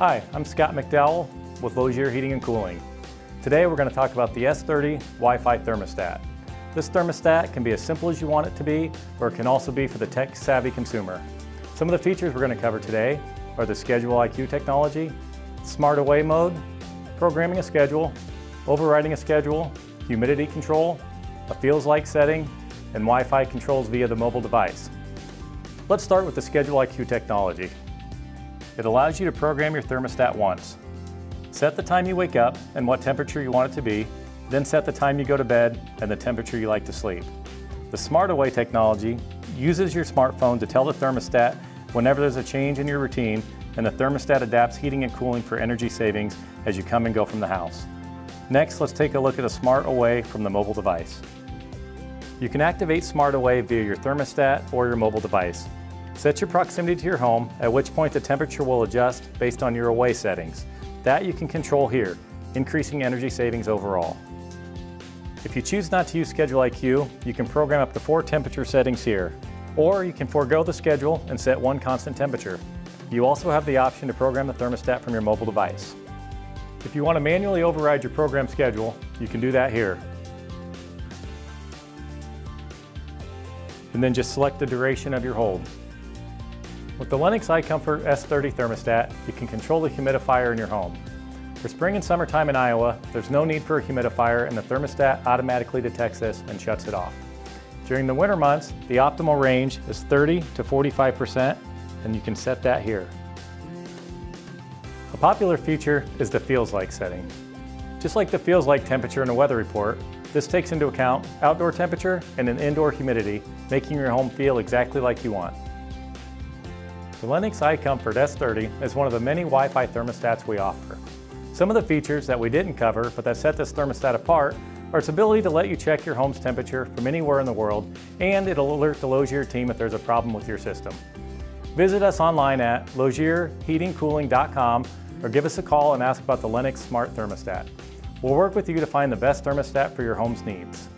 Hi, I'm Scott McDowell with Lozier Heating and Cooling. Today we're going to talk about the S30 Wi-Fi thermostat. This thermostat can be as simple as you want it to be, or it can also be for the tech-savvy consumer. Some of the features we're going to cover today are the Schedule IQ technology, Smart Away mode, programming a schedule, overriding a schedule, humidity control, a feels like setting, and Wi-Fi controls via the mobile device. Let's start with the Schedule IQ technology. It allows you to program your thermostat once. Set the time you wake up and what temperature you want it to be, then set the time you go to bed and the temperature you like to sleep. The Smart Away technology uses your smartphone to tell the thermostat whenever there's a change in your routine, and the thermostat adapts heating and cooling for energy savings as you come and go from the house. Next, let's take a look at a Smart Away from the mobile device. You can activate Smart Away via your thermostat or your mobile device. Set your proximity to your home, at which point the temperature will adjust based on your away settings. That you can control here, increasing energy savings overall. If you choose not to use Schedule IQ, you can program up to 4 temperature settings here. Or you can forego the schedule and set one constant temperature. You also have the option to program the thermostat from your mobile device. If you want to manually override your program schedule, you can do that here. And then just select the duration of your hold. With the Lennox iComfort S30 thermostat, you can control the humidifier in your home. For spring and summertime in Iowa, there's no need for a humidifier, and the thermostat automatically detects this and shuts it off. During the winter months, the optimal range is 30 to 45%, and you can set that here. A popular feature is the feels like setting. Just like the feels like temperature in a weather report, this takes into account outdoor temperature and an indoor humidity, making your home feel exactly like you want. The Lennox iComfort S30 is one of the many Wi-Fi thermostats we offer. Some of the features that we didn't cover but that set this thermostat apart are its ability to let you check your home's temperature from anywhere in the world, and it'll alert the Lozier team if there's a problem with your system. Visit us online at lozierheatingcooling.com or give us a call and ask about the Lennox Smart Thermostat. We'll work with you to find the best thermostat for your home's needs.